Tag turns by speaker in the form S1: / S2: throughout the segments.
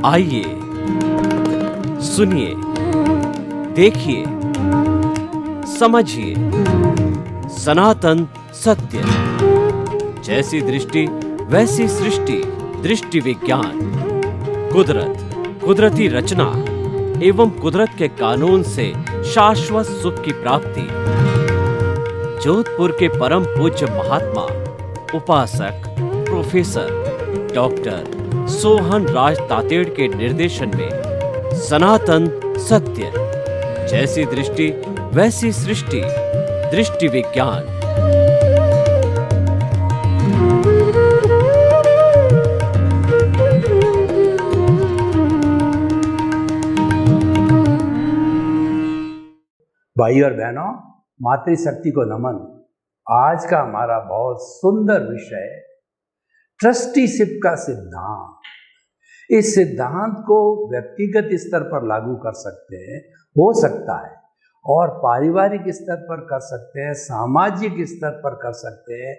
S1: आइए, सुनिए, देखिए, समझिए सनातन सत्य। जैसी दृष्टि वैसी सृष्टि, दृष्टि विज्ञान। कुदरत, कुदरती रचना एवं कुदरत के कानून से शाश्वत सुख की प्राप्ति। जोधपुर के परम पूज्य महात्मा उपासक प्रोफेसर डॉक्टर सोहन राज तातेड़ के निर्देशन में सनातन सत्य। जैसी दृष्टि वैसी सृष्टि, दृष्टि विज्ञान।
S2: भाई और बहनों, मातृशक्ति को नमन। आज का हमारा बहुत सुंदर विषय ट्रस्टीशिप का सिद्धांत। इस सिद्धांत को व्यक्तिगत स्तर पर लागू कर सकते हैं, हो सकता है, और पारिवारिक स्तर पर कर सकते हैं, सामाजिक स्तर पर कर सकते हैं,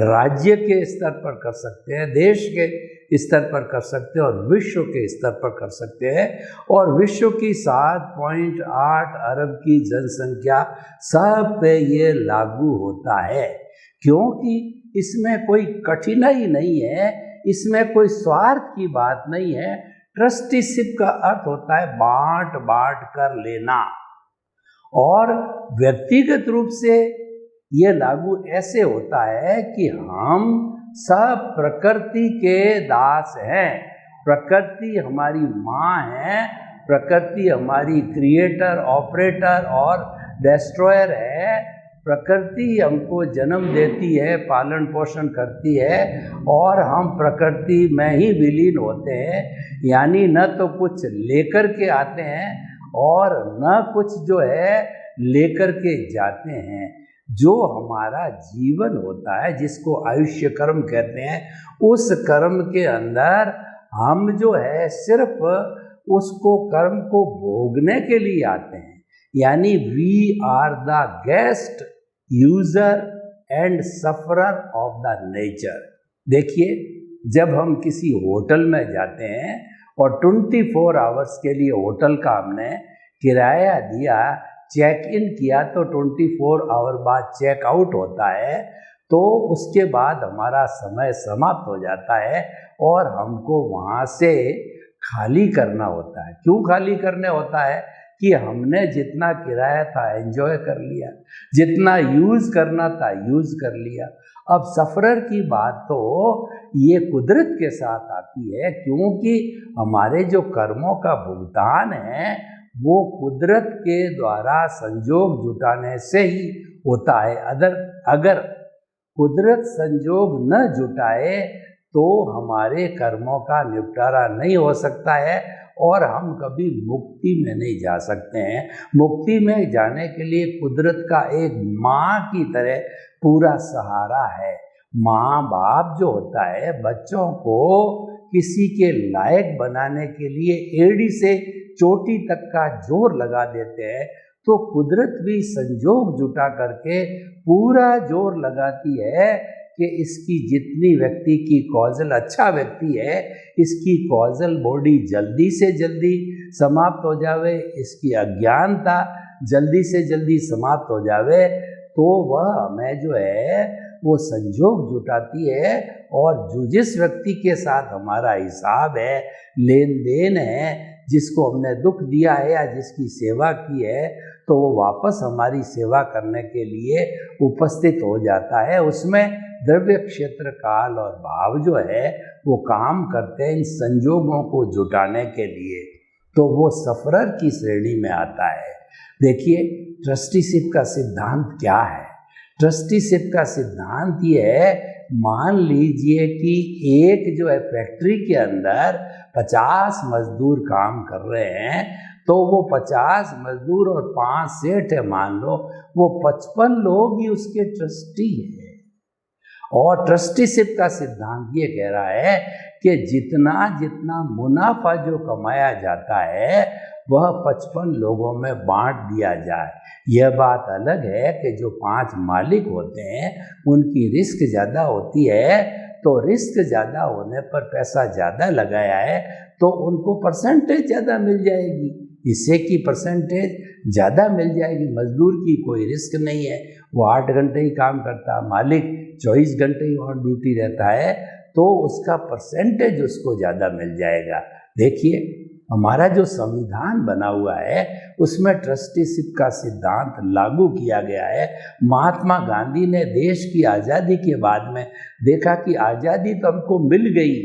S2: राज्य के स्तर पर कर सकते हैं, देश के स्तर पर कर सकते हैं और विश्व के स्तर पर कर सकते हैं। और विश्व की 7.8 अरब की जनसंख्या सब पे ये लागू होता है, क्योंकि इसमें कोई कठिनाई नहीं है, इसमें कोई स्वार्थ की बात नहीं है। ट्रस्टीशिप का अर्थ होता है बांट बांट कर लेना, और व्यक्तिगत रूप से ये लागू ऐसे होता है कि हम सब प्रकृति के दास हैं। प्रकृति हमारी माँ है, प्रकृति हमारी क्रिएटर, ऑपरेटर और डिस्ट्रॉयर है। प्रकृति हमको जन्म देती है, पालन पोषण करती है, और हम प्रकृति में ही विलीन होते हैं। यानी न तो कुछ लेकर के आते हैं और न कुछ जो है लेकर के जाते हैं। जो हमारा जीवन होता है, जिसको आयुष्य कर्म कहते हैं, उस कर्म के अंदर हम जो है सिर्फ उसको कर्म को भोगने के लिए आते हैं। यानी we are the guest, user and sufferer of the nature. देखिए, जब हम किसी होटल में जाते हैं और 24 आवर्स के लिए होटल का हमने किराया दिया, चेक इन किया, तो 24 आवर बाद चेक आउट होता है, तो उसके बाद हमारा समय समाप्त हो जाता है और हमको वहाँ से खाली करना होता है। क्यों खाली करने होता है? कि हमने जितना किराया था एंजॉय कर लिया, जितना यूज़ करना था यूज़ कर लिया। अब सफरर की बात तो ये कुदरत के साथ आती है, क्योंकि हमारे जो कर्मों का भुगतान है वो कुदरत के द्वारा संजोग जुटाने से ही होता है। अगर कुदरत संजोग न जुटाए तो हमारे कर्मों का निपटारा नहीं हो सकता है और हम कभी मुक्ति में नहीं जा सकते हैं। मुक्ति में जाने के लिए कुदरत का एक माँ की तरह पूरा सहारा है। माँ बाप जो होता है, बच्चों को किसी के लायक बनाने के लिए एड़ी से चोटी तक का जोर लगा देते हैं, तो कुदरत भी संजोग जुटा करके पूरा जोर लगाती है कि इसकी जितनी व्यक्ति की कॉजल अच्छा व्यक्ति है, इसकी कॉजल बॉडी जल्दी से जल्दी समाप्त हो जावे, इसकी अज्ञानता जल्दी से जल्दी समाप्त हो जावे, तो वह हमें जो है वो संजोग जुटाती है। और जो जिस व्यक्ति के साथ हमारा हिसाब है, लेन देन है, जिसको हमने दुख दिया है या जिसकी सेवा की है, तो वो वापस हमारी सेवा करने के लिए उपस्थित हो जाता है। उसमें द्रव्य, क्षेत्र, काल और भाव जो है वो काम करते हैं इन संजोगों को जुटाने के लिए, तो वो सफरर की श्रेणी में आता है। देखिए, ट्रस्टीशिप का सिद्धांत क्या है? ट्रस्टीशिप का सिद्धांत ये है, मान लीजिए कि एक जो है फैक्ट्री के अंदर 50 मजदूर काम कर रहे हैं, तो वो 50 मजदूर और 5 सेठ है, मान लो, वो 55 लोग ही उसके ट्रस्टी हैं। और ट्रस्टीशिप का सिद्धांत ये कह रहा है कि जितना जितना मुनाफा जो कमाया जाता है वह 55 लोगों में बांट दिया जाए। यह बात अलग है कि जो 5 मालिक होते हैं उनकी रिस्क ज़्यादा होती है, तो रिस्क ज़्यादा होने पर पैसा ज़्यादा लगाया है तो उनको परसेंटेज ज़्यादा मिल जाएगी, हिस्से की परसेंटेज ज़्यादा मिल जाएगी। मजदूर की कोई रिस्क नहीं है, वो 8 घंटे ही काम करता है, मालिक 24 घंटे ही ऑन ड्यूटी रहता है, तो उसका परसेंटेज उसको ज़्यादा मिल जाएगा। देखिए हमारा जो संविधान बना हुआ है उसमें ट्रस्टीशिप का सिद्धांत लागू किया गया है। महात्मा गांधी ने देश की आज़ादी के बाद में देखा कि आज़ादी तो हमको मिल गई,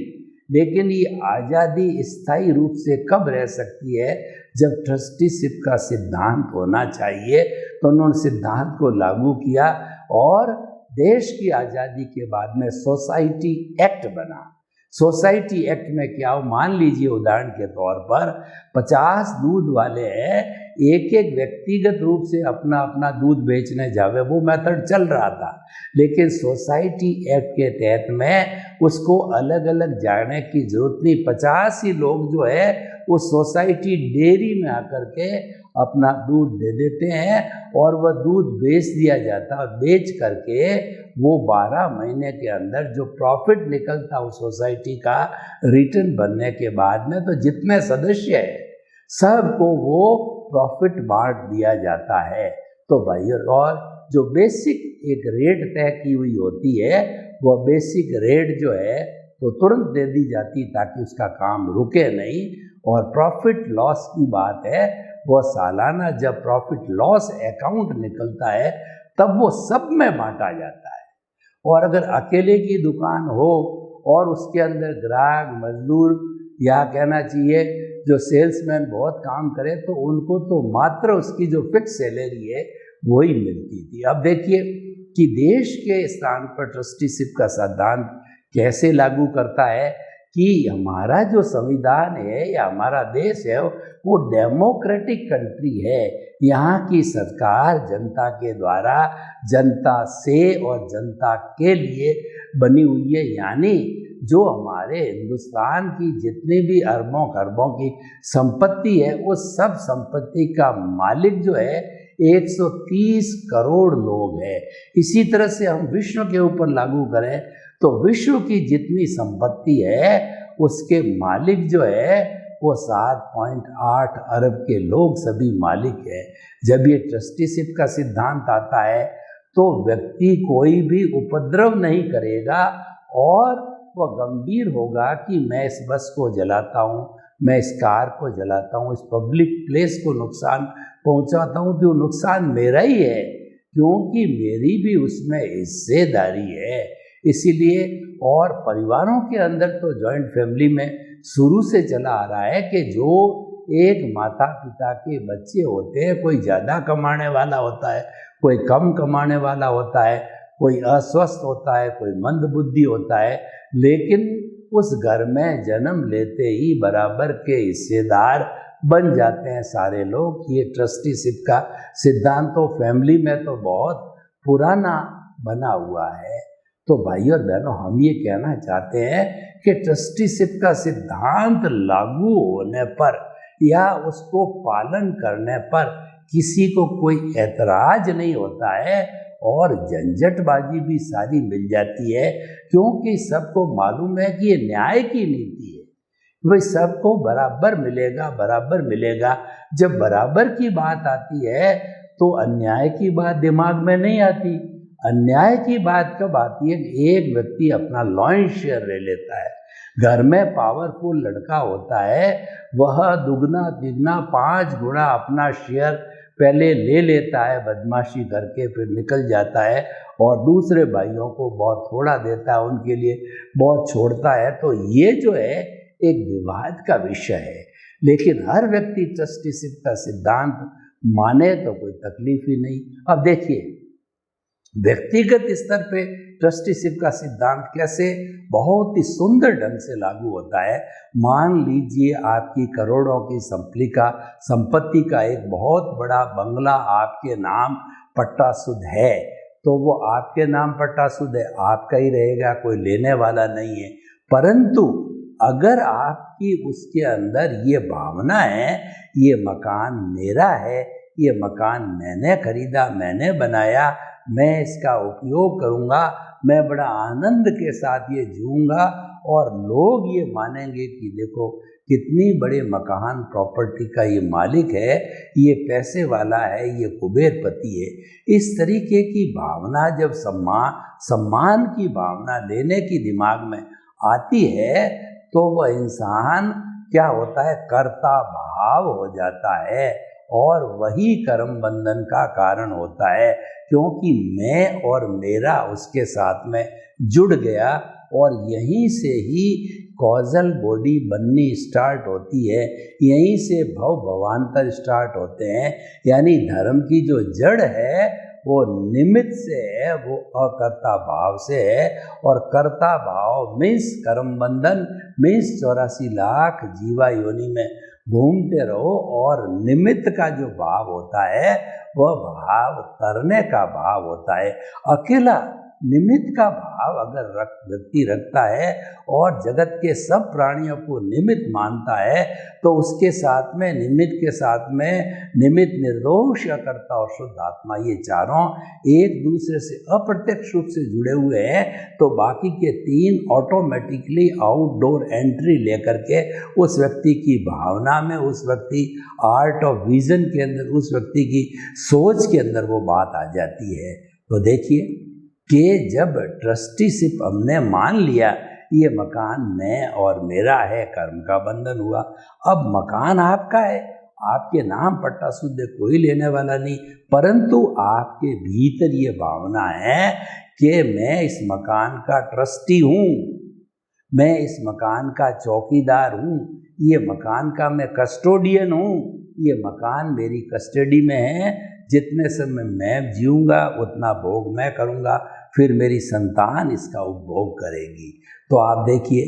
S2: लेकिन ये आज़ादी स्थायी रूप से कब रह सकती है, जब ट्रस्टीशिप का सिद्धांत होना चाहिए। तो उन्होंने सिद्धांत को लागू किया और देश की आज़ादी के बाद में सोसाइटी एक्ट बना। सोसाइटी एक्ट में क्या हो, मान लीजिए उदाहरण के तौर पर 50 दूध वाले हैं, एक एक व्यक्तिगत रूप से अपना अपना दूध बेचने जावे, वो मेथड चल रहा था। लेकिन सोसाइटी एक्ट के तहत में उसको अलग अलग जाने की जरूरत नहीं, 50 ही लोग जो है वो सोसाइटी डेयरी में आकर के अपना दूध दे देते हैं और वह दूध बेच दिया जाता है। बेच करके वो 12 महीने के अंदर जो प्रॉफिट निकलता उस सोसाइटी का रिटर्न बनने के बाद में, तो जितने सदस्य हैं सबको वो प्रॉफिट बांट दिया जाता है। तो भाई, और जो बेसिक एक रेट तय की हुई होती है, वह बेसिक रेट जो है वो तुरंत दे दी जाती ताकि उसका काम रुके नहीं। और प्रॉफिट लॉस की बात है, वह सालाना जब प्रॉफिट लॉस अकाउंट निकलता है तब वो सब में बांटा जाता है। और अगर अकेले की दुकान हो और उसके अंदर ग्राहक, मजदूर या कहना चाहिए जो सेल्समैन बहुत काम करे, तो उनको तो मात्र उसकी जो फिक्स सैलरी है वही मिलती थी। अब देखिए कि देश के स्थान पर ट्रस्टीशिप का सिद्धांत कैसे लागू करता है कि हमारा जो संविधान है या हमारा देश है वो डेमोक्रेटिक कंट्री है। यहाँ की सरकार जनता के द्वारा, जनता से और जनता के लिए बनी हुई है। यानी जो हमारे हिंदुस्तान की जितनी भी अरबों खरबों की संपत्ति है, वो सब संपत्ति का मालिक जो है 130 करोड़ लोग हैं। इसी तरह से हम विश्व के ऊपर लागू करें तो विश्व की जितनी संपत्ति है उसके मालिक जो है वो 7.8 अरब के लोग सभी मालिक हैं। जब ये ट्रस्टीशिप का सिद्धांत आता है तो व्यक्ति कोई भी उपद्रव नहीं करेगा और वह गंभीर होगा कि मैं इस बस को जलाता हूँ, मैं इस कार को जलाता हूँ, इस पब्लिक प्लेस को नुकसान पहुँचाता हूँ, तो नुकसान मेरा ही है क्योंकि मेरी भी उसमें हिस्सेदारी है। इसीलिए और परिवारों के अंदर तो जॉइंट फैमिली में शुरू से चला आ रहा है कि जो एक माता पिता के बच्चे होते हैं, कोई ज़्यादा कमाने वाला होता है, कोई कम कमाने वाला होता है, कोई अस्वस्थ होता है, कोई मंदबुद्धि होता है, लेकिन उस घर में जन्म लेते ही बराबर के हिस्सेदार बन जाते हैं सारे लोग। ये ट्रस्टीशिप का सिद्धांत तो फैमिली में तो बहुत पुराना बना हुआ है। तो भाई और बहनों, हम ये कहना चाहते हैं कि ट्रस्टीशिप का सिद्धांत लागू होने पर या उसको पालन करने पर किसी को कोई ऐतराज नहीं होता है और झंझटबाजी भी सारी मिल जाती है, क्योंकि सबको मालूम है कि ये न्याय की नीति है, भाई सबको बराबर मिलेगा, बराबर मिलेगा। जब बराबर की बात आती है तो अन्याय की बात दिमाग में नहीं आती। अन्याय की बात कब आती है? एक व्यक्ति अपना लॉयन शेयर ले लेता है, घर में पावरफुल लड़का होता है, वह दुगना तिगना 5 गुना अपना शेयर पहले ले लेता है बदमाशी करके, फिर निकल जाता है और दूसरे भाइयों को बहुत थोड़ा देता है, उनके लिए बहुत छोड़ता है। तो ये जो है एक विवाद का विषय है, लेकिन हर व्यक्ति ट्रस्टीशिप का सिद्धांत माने तो कोई तकलीफ ही नहीं। अब देखिए व्यक्तिगत स्तर पे ट्रस्टीशिप का सिद्धांत कैसे बहुत ही सुंदर ढंग से लागू होता है। मान लीजिए आपकी करोड़ों की संपत्ति का एक बहुत बड़ा बंगला आपके नाम पट्टाशुद्ध है, तो वो आपके नाम पट्टाशुद्ध है, आपका ही रहेगा, कोई लेने वाला नहीं है। परंतु अगर आपकी उसके अंदर ये भावना है, ये मकान मेरा है, ये मकान मैंने खरीदा, मैंने बनाया, मैं इसका उपयोग करूँगा, मैं बड़ा आनंद के साथ ये जीऊँगा और लोग ये मानेंगे कि देखो कितनी बड़े मकान प्रॉपर्टी का ये मालिक है, ये पैसे वाला है, ये कुबेरपति है। इस तरीके की भावना जब सम्मान की भावना लेने की दिमाग में आती है तो वह इंसान क्या होता है, कर्ता भाव हो जाता है और वही कर्म बंधन का कारण होता है, क्योंकि मैं और मेरा उसके साथ में जुड़ गया और यहीं से ही कॉजल बॉडी बननी स्टार्ट होती है, यहीं से भव भवांतर स्टार्ट होते हैं। यानी धर्म की जो जड़ है वो निमित्त से है, वो अकर्ता भाव से है और कर्ता भाव मीन्स कर्म बंधन मीन्स 84 लाख जीवा योनि में घूमते रहो और निमित्त का जो भाव होता है वह भाव तरने का भाव होता है। अकेला निमित्त का भाव अगर व्यक्ति रखता है और जगत के सब प्राणियों को निमित्त मानता है तो उसके साथ में निमित्त के साथ में निमित्त निर्दोष अकर्ता और शुद्ध आत्मा ये चारों एक दूसरे से अप्रत्यक्ष रूप से जुड़े हुए हैं। तो बाकी के तीन ऑटोमेटिकली आउटडोर एंट्री लेकर के उस व्यक्ति की भावना में, उस व्यक्ति आर्ट ऑफ विजन के अंदर, उस व्यक्ति की सोच के अंदर वो बात आ जाती है। तो देखिए कि जब ट्रस्टीशिप हमने मान लिया ये मकान मैं और मेरा है, कर्म का बंधन हुआ। अब मकान आपका है, आपके नाम पट्टा शुद्ध कोई लेने वाला नहीं, परंतु आपके भीतर ये भावना है कि मैं इस मकान का ट्रस्टी हूँ, मैं इस मकान का चौकीदार हूँ, ये मकान का मैं कस्टोडियन हूँ, ये मकान मेरी कस्टडी में है, जितने समय मैं जीऊँगा उतना भोग मैं करूँगा, फिर मेरी संतान इसका उपभोग करेगी। तो आप देखिए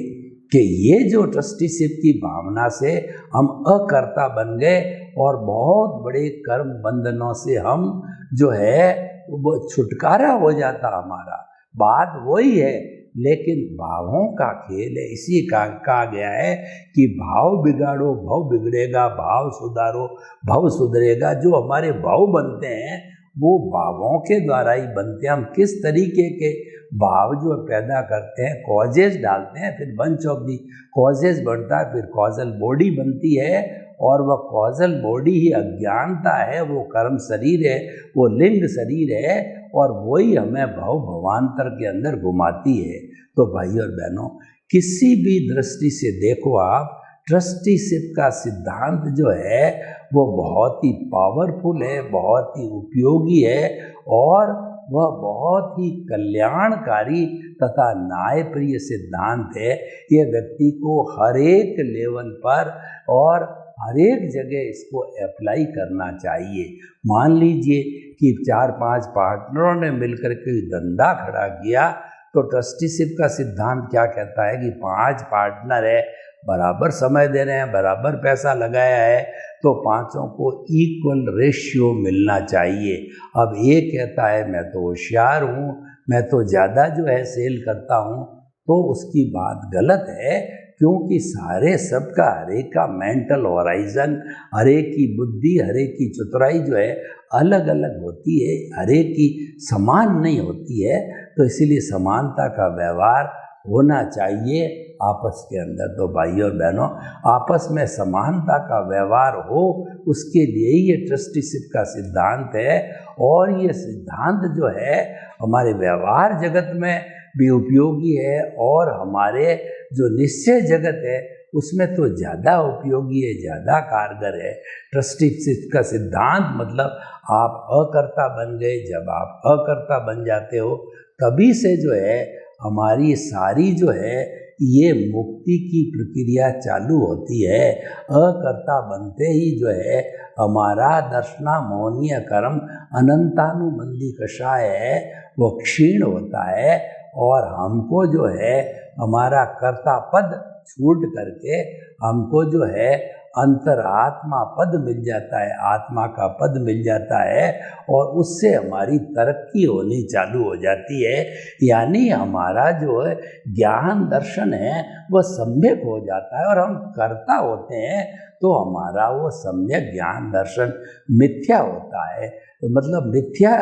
S2: कि ये जो ट्रस्टीशिप की भावना से हम अकर्ता बन गए और बहुत बड़े कर्म बंधनों से हम जो है वो छुटकारा हो जाता हमारा। बात वही है, लेकिन भावों का खेल है। इसी का कहा गया है कि भाव बिगाड़ो भव बिगड़ेगा, भाव सुधारो भव सुधरेगा। जो हमारे भाव बनते हैं वो भावों के द्वारा ही बनते हैं। हम किस तरीके के भाव जो पैदा करते हैं, कॉजेज डालते हैं, फिर बंच ऑफ दी कॉजेज बनता है, फिर कॉजल बॉडी बनती है और वह कॉजल बॉडी ही अज्ञानता है, वो कर्म शरीर है, वो लिंग शरीर है और वही हमें भव भवांतर के अंदर घुमाती है। तो भाई और बहनों, किसी भी दृष्टि से देखो आप, ट्रस्टीशिप का सिद्धांत जो है वो बहुत ही पावरफुल है, बहुत ही उपयोगी है और वह बहुत ही कल्याणकारी तथा न्यायप्रिय सिद्धांत है। ये व्यक्ति को हर एक लेवल पर और हर एक जगह इसको अप्लाई करना चाहिए। मान लीजिए कि 4-5 पार्टनरों ने मिलकर के धंधा खड़ा किया तो ट्रस्टीशिप का सिद्धांत क्या कहता है कि 5 पार्टनर है, बराबर समय दे रहे हैं, बराबर पैसा लगाया है, तो पांचों को इक्वल रेशियो मिलना चाहिए। अब ये कहता है मैं तो होशियार हूँ, मैं तो ज़्यादा जो है सेल करता हूँ, तो उसकी बात गलत है, क्योंकि सारे सबका हर एक का मेंटल होराइजन, हर एक की बुद्धि, हर एक की चतुराई जो है अलग अलग होती है, हर एक की समान नहीं होती है। तो इसीलिए समानता का व्यवहार होना चाहिए आपस के अंदर। तो भाई और बहनों, आपस में समानता का व्यवहार हो, उसके लिए ही ये ट्रस्टीशिप का सिद्धांत है। और ये सिद्धांत जो है हमारे व्यवहार जगत में भी उपयोगी है और हमारे जो निश्चय जगत है उसमें तो ज़्यादा उपयोगी है, ज़्यादा कारगर है। ट्रस्टीशिप का सिद्धांत मतलब आप अकर्ता बन गए। जब आप अकर्ता बन जाते हो तभी से जो है हमारी सारी जो है ये मुक्ति की प्रक्रिया चालू होती है। अकर्ता बनते ही जो है हमारा दर्शना मोहनीय कर्म अनंतानुबंधी कषाय है वो क्षीण होता है और हमको जो है हमारा कर्ता पद छूट करके हमको जो है अंतरात्मा पद मिल जाता है, आत्मा का पद मिल जाता है और उससे हमारी तरक्की होनी चालू हो जाती है। यानी हमारा जो है ज्ञान दर्शन है वह सम्यक हो जाता है और हम कर्ता होते हैं तो हमारा वो सम्यक ज्ञान दर्शन मिथ्या होता है। तो मतलब मिथ्या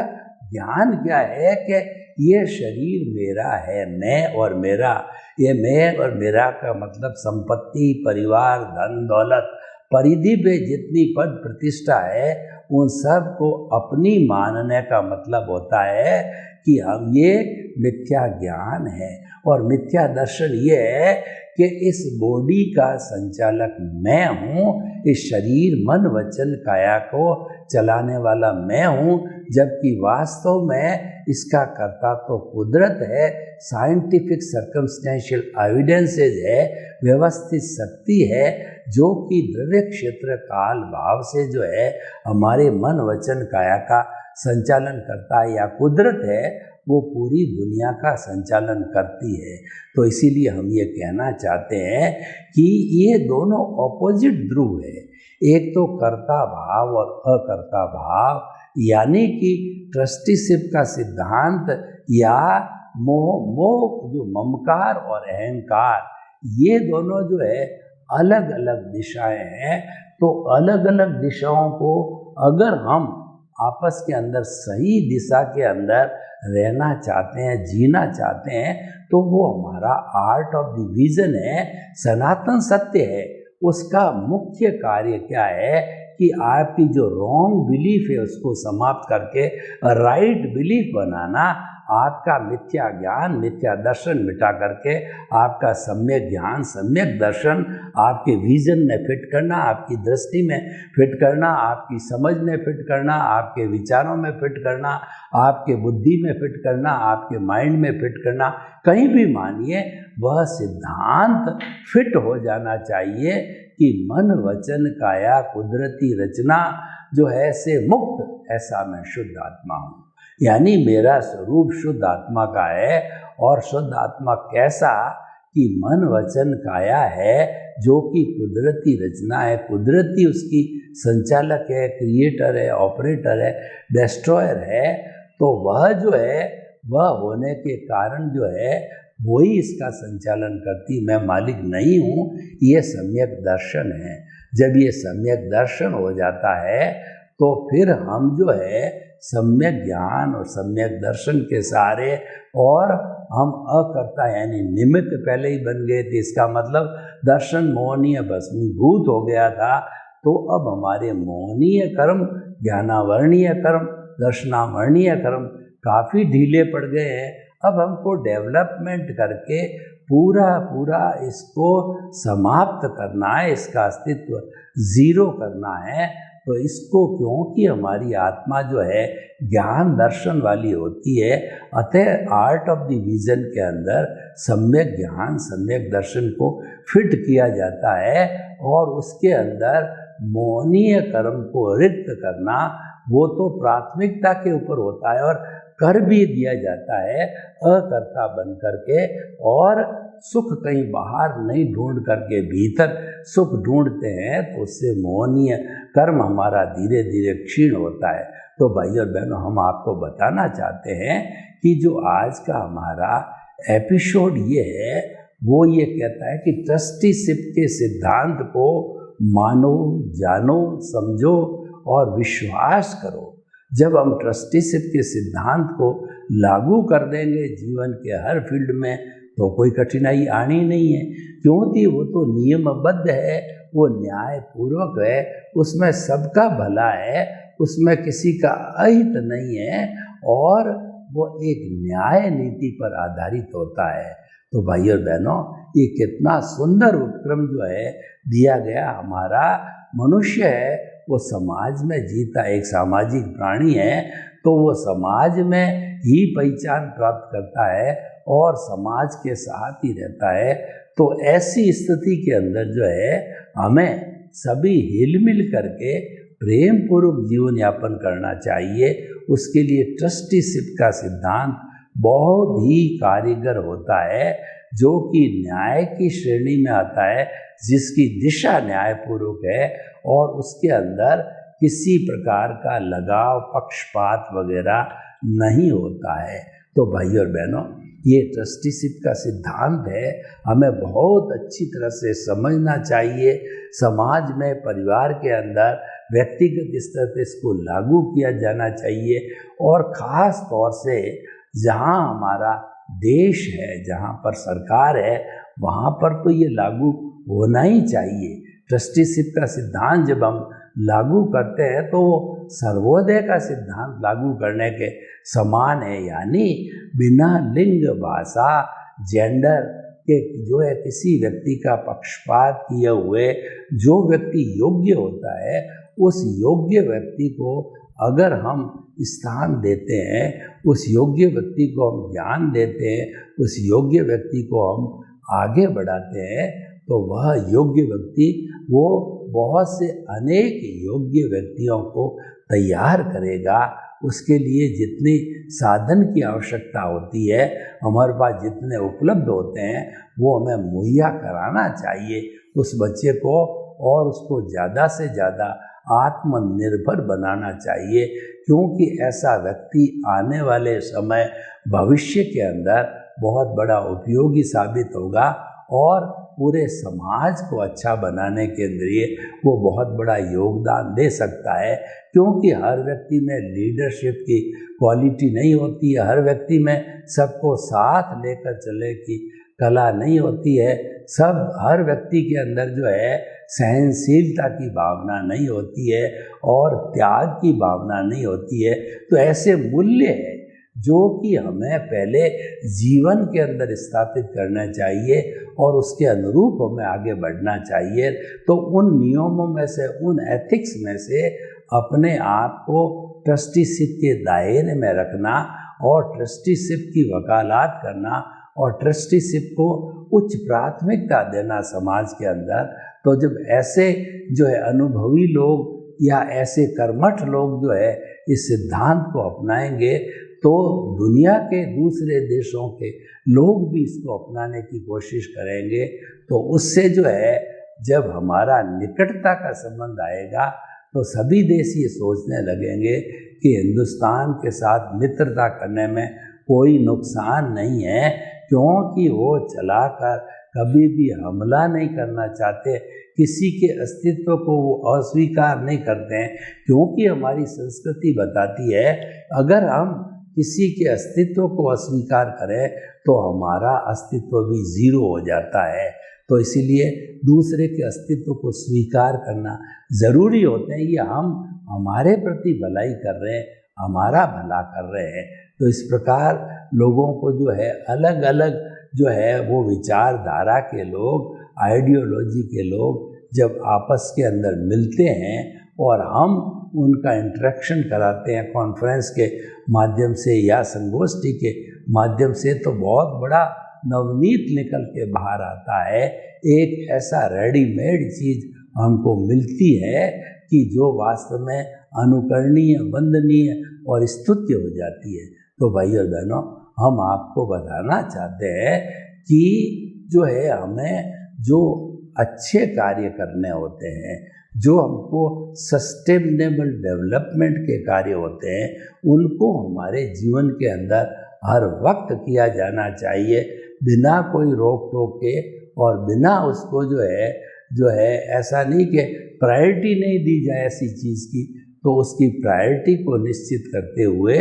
S2: ज्ञान क्या है कि ये शरीर मेरा है, मैं और मेरा। ये मैं और मेरा का मतलब संपत्ति, परिवार, धन दौलत, परिधि पे जितनी पद प्रतिष्ठा है उन सब को अपनी मानने का मतलब होता है कि हम ये मिथ्या ज्ञान है। और मिथ्या दर्शन ये है कि इस बॉडी का संचालक मैं हूँ, इस शरीर मन वचन काया को चलाने वाला मैं हूँ, जबकि वास्तव में इसका कर्ता तो कुदरत है, साइंटिफिक सर्कमस्टेंशियल एविडेंसेस है, व्यवस्थित शक्ति है, जो कि द्रव्य क्षेत्र काल भाव से जो है हमारे मन वचन काया का संचालन करता है, या कुदरत है वो पूरी दुनिया का संचालन करती है। तो इसीलिए हम ये कहना चाहते हैं कि ये दोनों ऑपोजिट ध्रुव है, एक तो कर्ता भाव और अकर्ता भाव, यानी कि ट्रस्टीशिप का सिद्धांत या मोह जो ममकार और अहंकार, ये दोनों जो है अलग अलग दिशाएं हैं। तो अलग अलग दिशाओं को अगर हम आपस के अंदर सही दिशा के अंदर रहना चाहते हैं, जीना चाहते हैं, तो वो हमारा आर्ट ऑफ डिवीजन है, सनातन सत्य है। उसका मुख्य कार्य क्या है कि आपकी जो रॉन्ग बिलीफ है उसको समाप्त करके राइट बिलीफ बनाना, आपका मिथ्या ज्ञान मिथ्या दर्शन मिटा करके आपका सम्यक ज्ञान सम्यक दर्शन आपके विजन में फिट करना, आपकी दृष्टि में फिट करना, आपकी समझ में फिट करना, आपके विचारों में फिट करना, आपके बुद्धि में फिट करना, आपके माइंड में फिट करना, कहीं भी मानिए वह सिद्धांत फिट हो जाना चाहिए कि मन वचन काया कुदरती रचना जो है से मुक्त, ऐसा मैं शुद्ध आत्मा हूँ। यानी मेरा स्वरूप शुद्ध आत्मा का है। और शुद्ध आत्मा कैसा कि मन वचन काया है, जो कि कुदरती रचना है, कुदरती उसकी संचालक है, क्रिएटर है, ऑपरेटर है, डिस्ट्रॉयर है। तो वह जो है वह होने के कारण जो है वही इसका संचालन करती, मैं मालिक नहीं हूँ। ये सम्यक दर्शन है। जब ये सम्यक दर्शन हो जाता है तो फिर हम जो है सम्यक ज्ञान और सम्यक दर्शन के सहारे, और हम अकर्ता यानी निमित्त पहले ही बन गए थे। इसका मतलब दर्शन मोहनीय भस्मीभूत हो गया था, तो अब हमारे मोहनीय कर्म, ज्ञानावर्णीय कर्म, दर्शनावर्णीय कर्म काफ़ी ढीले पड़ गए हैं। अब हमको डेवलपमेंट करके पूरा इसको समाप्त करना है, इसका अस्तित्व जीरो करना है। तो इसको क्योंकि हमारी आत्मा जो है ज्ञान दर्शन वाली होती है, अतः आर्ट ऑफ द विजन के अंदर सम्यक ज्ञान सम्यक दर्शन को फिट किया जाता है, और उसके अंदर मोहनीय कर्म को रिक्त करना वो तो प्राथमिकता के ऊपर होता है, और कर भी दिया जाता है अकर्ता बन करके। और सुख कहीं बाहर नहीं ढूंढ करके भीतर सुख ढूंढते हैं, तो उससे मोहनीय कर्म हमारा धीरे धीरे क्षीण होता है। तो भाई और बहनों, हम आपको बताना चाहते हैं कि जो आज का हमारा एपिसोड ये है, वो ये कहता है कि ट्रस्टीशिप के सिद्धांत को मानो, जानो, समझो और विश्वास करो। जब हम ट्रस्टीशिप के सिद्धांत को लागू कर देंगे जीवन के हर फील्ड में, तो कोई कठिनाई आनी नहीं है, क्योंकि वो तो नियमबद्ध है, वो न्यायपूर्वक है, उसमें सबका भला है, उसमें किसी का अहित नहीं है, और वो एक न्याय नीति पर आधारित होता है। तो भाई और बहनों, ये कितना सुंदर उपक्रम जो है दिया गया। हमारा मनुष्य है वो समाज में जीता एक सामाजिक प्राणी है, तो वो समाज में ही पहचान प्राप्त करता है और समाज के साथ ही रहता है। तो ऐसी स्थिति के अंदर जो है हमें सभी हिलमिल करके प्रेम पूर्वक जीवन यापन करना चाहिए। उसके लिए ट्रस्टीशिप का सिद्धांत बहुत ही कारीगर होता है, जो कि न्याय की श्रेणी में आता है, जिसकी दिशा न्यायपूर्वक है और उसके अंदर किसी प्रकार का लगाव, पक्षपात वगैरह नहीं होता है। तो भाई और बहनों, ये ट्रस्टीशिप का सिद्धांत है, हमें बहुत अच्छी तरह से समझना चाहिए। समाज में, परिवार के अंदर, व्यक्तिगत स्तर पर इसको लागू किया जाना चाहिए, और ख़ास तौर से जहाँ हमारा देश है, जहाँ पर सरकार है, वहाँ पर तो ये लागू होना ही चाहिए। ट्रस्टीशिप का सिद्धांत जब हम लागू करते हैं तो वो सर्वोदय का सिद्धांत लागू करने के समान है, यानी बिना लिंग, भाषा, जेंडर के जो है किसी व्यक्ति का पक्षपात किए हुए जो व्यक्ति योग्य होता है, उस योग्य व्यक्ति को अगर हम स्थान देते हैं, उस योग्य व्यक्ति को हम ज्ञान देते हैं, उस योग्य व्यक्ति को हम आगे बढ़ाते हैं, तो वह योग्य व्यक्ति वो बहुत से अनेक योग्य व्यक्तियों को तैयार करेगा। उसके लिए जितनी साधन की आवश्यकता होती है, हमारे पास जितने उपलब्ध होते हैं, वो हमें मुहैया कराना चाहिए उस बच्चे को, और उसको ज़्यादा से ज़्यादा आत्मनिर्भर बनाना चाहिए, क्योंकि ऐसा व्यक्ति आने वाले समय भविष्य के अंदर बहुत बड़ा उपयोगी साबित होगा और पूरे समाज को अच्छा बनाने के लिए वो बहुत बड़ा योगदान दे सकता है। क्योंकि हर व्यक्ति में लीडरशिप की क्वालिटी नहीं होती है, हर व्यक्ति में सबको साथ लेकर चलने की कला नहीं होती है, हर व्यक्ति के अंदर जो है सहनशीलता की भावना नहीं होती है और त्याग की भावना नहीं होती है। तो ऐसे मूल्य है जो कि हमें पहले जीवन के अंदर स्थापित करना चाहिए और उसके अनुरूप हमें आगे बढ़ना चाहिए। तो उन नियमों में से, उन एथिक्स में से अपने आप को ट्रस्टीशिप के दायरे में रखना और ट्रस्टीशिप की वकालत करना और ट्रस्टीशिप को उच्च प्राथमिकता देना समाज के अंदर। तो जब ऐसे जो है अनुभवी लोग या ऐसे कर्मठ लोग जो है इस सिद्धांत को अपनाएंगे, तो दुनिया के दूसरे देशों के लोग भी इसको अपनाने की कोशिश करेंगे। तो उससे जो है जब हमारा निकटता का संबंध आएगा, तो सभी देश ये सोचने लगेंगे कि हिंदुस्तान के साथ मित्रता करने में कोई नुकसान नहीं है, क्योंकि वो चलाकर कभी भी हमला नहीं करना चाहते, किसी के अस्तित्व को वो अस्वीकार नहीं करते हैं। क्योंकि हमारी संस्कृति बताती है अगर हम किसी के अस्तित्व को अस्वीकार करें तो हमारा अस्तित्व भी जीरो हो जाता है। तो इसीलिए दूसरे के अस्तित्व को स्वीकार करना ज़रूरी होते हैं। ये हम हमारे प्रति भलाई कर रहे हैं, हमारा भला कर रहे हैं। तो इस प्रकार लोगों को जो है अलग अलग जो है वो विचारधारा के लोग, आइडियोलॉजी के लोग जब आपस के अंदर मिलते हैं और हम उनका इंटरेक्शन कराते हैं कॉन्फ्रेंस के माध्यम से या संगोष्ठी के माध्यम से, तो बहुत बड़ा नवनीत निकल के बाहर आता है। एक ऐसा रेडीमेड चीज़ हमको मिलती है कि जो वास्तव में अनुकरणीय, वंदनीय और स्तुत्य हो जाती है। तो भाई और बहनों, हम आपको बताना चाहते हैं कि जो है हमें जो अच्छे कार्य करने होते हैं, जो हमको सस्टेनेबल डेवलपमेंट के कार्य होते हैं, उनको हमारे जीवन के अंदर हर वक्त किया जाना चाहिए, बिना कोई रोक टोक के और बिना उसको जो है ऐसा नहीं कि प्रायोरिटी नहीं दी जाए ऐसी चीज़ की, तो उसकी प्रायोरिटी को निश्चित करते हुए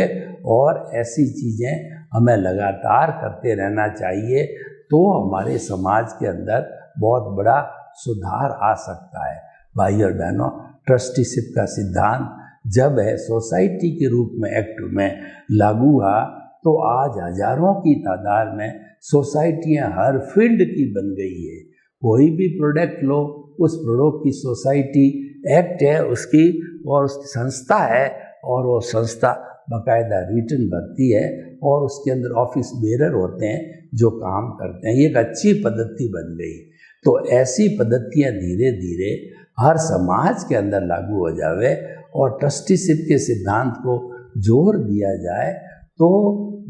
S2: और ऐसी चीज़ें हमें लगातार करते रहना चाहिए। तो हमारे समाज के अंदर बहुत बड़ा सुधार आ सकता है। भाई और बहनों, ट्रस्टीशिप का सिद्धांत जब है सोसाइटी के रूप में एक्ट में लागू हुआ, तो आज हजारों की तादाद में सोसाइटियां हर फील्ड की बन गई है। कोई भी प्रोडक्ट लो, उस प्रोडक्ट की सोसाइटी एक्ट है उसकी, और उसकी संस्था है, और वो संस्था बाकायदा रिटर्न भरती है और उसके अंदर ऑफिस बेरर होते हैं जो काम करते हैं। ये एक अच्छी पद्धति बन गई। तो ऐसी पद्धतियाँ धीरे धीरे हर समाज के अंदर लागू हो जावे और ट्रस्टीशिप के सिद्धांत को जोर दिया जाए, तो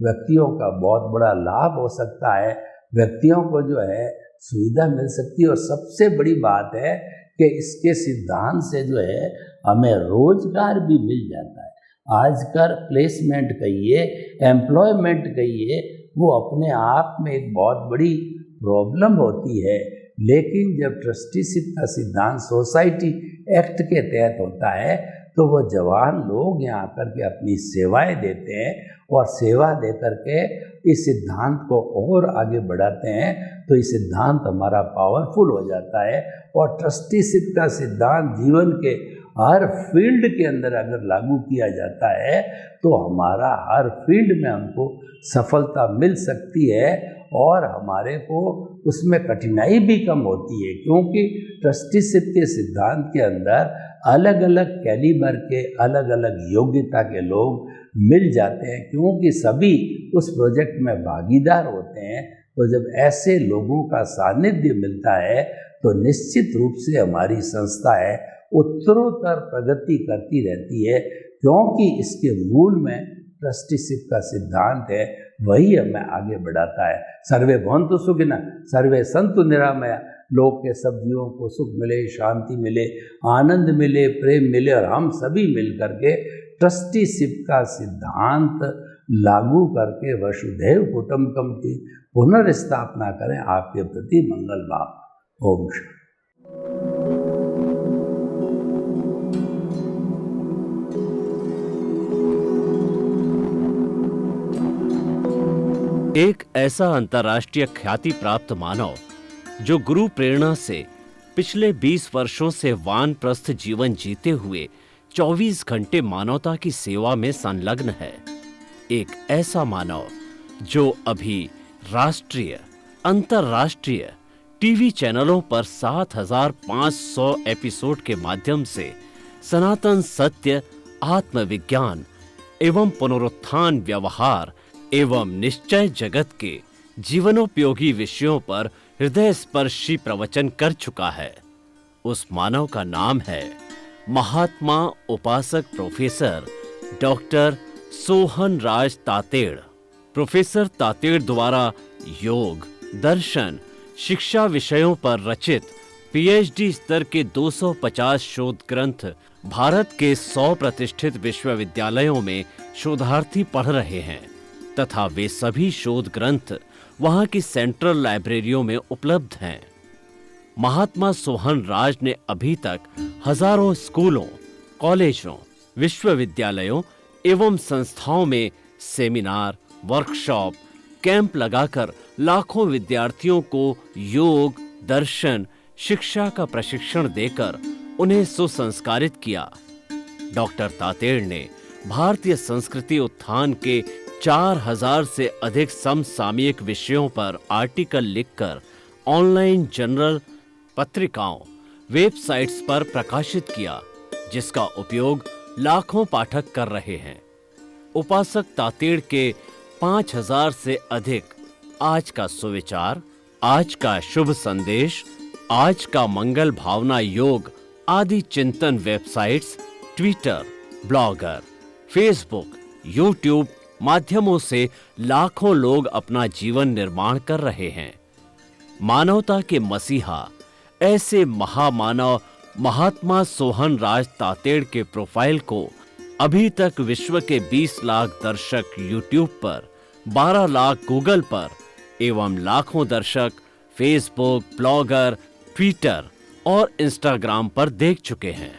S2: व्यक्तियों का बहुत बड़ा लाभ हो सकता है, व्यक्तियों को जो है सुविधा मिल सकती है। और सबसे बड़ी बात है कि इसके सिद्धांत से जो है हमें रोजगार भी मिल जाता है। आजकल प्लेसमेंट कहिए, एम्प्लॉयमेंट कहिए, वो अपने आप में एक बहुत बड़ी प्रॉब्लम होती है। लेकिन जब ट्रस्टीशिप का सिद्धांत सोसाइटी एक्ट के तहत होता है, तो वो जवान लोग यहाँ आकर के अपनी सेवाएं देते हैं और सेवा दे करके इस सिद्धांत को और आगे बढ़ाते हैं, तो ये सिद्धांत हमारा पावरफुल हो जाता है। और ट्रस्टीशिप का सिद्धांत जीवन के हर फील्ड के अंदर अगर लागू किया जाता है तो हमारा हर फील्ड में हमको सफलता मिल सकती है और हमारे को उसमें कठिनाई भी कम होती है, क्योंकि ट्रस्टीशिप के सिद्धांत के अंदर अलग अलग कैलिबर के अलग अलग योग्यता के लोग मिल जाते हैं, क्योंकि सभी उस प्रोजेक्ट में भागीदार होते हैं। तो जब ऐसे लोगों का सानिध्य मिलता है तो निश्चित रूप से हमारी संस्था है उत्तरोत्तर प्रगति करती रहती है, क्योंकि इसके मूल में ट्रस्टीशिप का सिद्धांत है, वही हमें आगे बढ़ाता है। सर्वे भवन्तु सुखिनः, सर्वे सन्तु निरामया। लोग के सब जीवों को सुख मिले, शांति मिले, आनंद मिले, प्रेम मिले और हम सभी मिल करके ट्रस्टीशिप का सिद्धांत लागू करके वसुधैव कुटुम्बकम की पुनर्स्थापना करें। आपके प्रति मंगल भाव। ओम शांति।
S1: एक ऐसा अंतर्राष्ट्रीय ख्याति प्राप्त मानव जो गुरु प्रेरणा से पिछले 20 वर्षों से वानप्रस्थ जीवन जीते हुए 24 घंटे मानवता की सेवा में संलग्न है। एक ऐसा मानव जो अभी राष्ट्रीय, अंतर्राष्ट्रीय टीवी चैनलों पर 7,500 एपिसोड के माध्यम से सनातन सत्य, आत्मविज्ञान एवं पुनरुत्थान, व्यवहार एवं निश्चय जगत के जीवनोपयोगी विषयों पर हृदय स्पर्शी प्रवचन कर चुका है। उस मानव का नाम है महात्मा उपासक प्रोफेसर डॉक्टर सोहन राज तातेड़। प्रोफेसर तातेड़ द्वारा योग, दर्शन, शिक्षा विषयों पर रचित पीएचडी स्तर के 250 शोध ग्रंथ भारत के 100 प्रतिष्ठित विश्वविद्यालयों में शोधार्थी पढ़ रहे हैं तथा वे सभी शोध ग्रंथ वहां की सेंट्रल लाइब्रेरियों में उपलब्ध हैं। महात्मा सोहन राज ने अभी तक हजारों स्कूलों, कॉलेजों, विश्वविद्यालयों एवं संस्थाओं में सेमिनार, वर्कशॉप, कैंप लगाकर लाखों विद्यार्थियों को योग, दर्शन, शिक्षा का प्रशिक्षण देकर उन्हें सुसंस्कारित किया। डॉक्टर तातेड़ ने भारतीय संस्कृति उत्थान के 4000 से अधिक समसामयिक विषयों पर आर्टिकल लिखकर ऑनलाइन जर्नल, पत्रिकाओं, वेबसाइट्स पर प्रकाशित किया, जिसका उपयोग लाखों पाठक कर रहे हैं। उपासक तातेड़ के 5000 से अधिक आज का सुविचार, आज का शुभ संदेश, आज का मंगल भावना योग आदि चिंतन websites, Twitter, blogger, Facebook, YouTube माध्यमों से लाखों लोग अपना जीवन निर्माण कर रहे हैं। मानवता के मसीहा ऐसे महामानव महात्मा सोहन राज तातेड़ के प्रोफाइल को अभी तक विश्व के 20 लाख दर्शक यूट्यूब पर, 12 लाख गूगल पर एवं लाखों दर्शक फेसबुक, ब्लॉगर, ट्विटर और इंस्टाग्राम पर देख चुके हैं।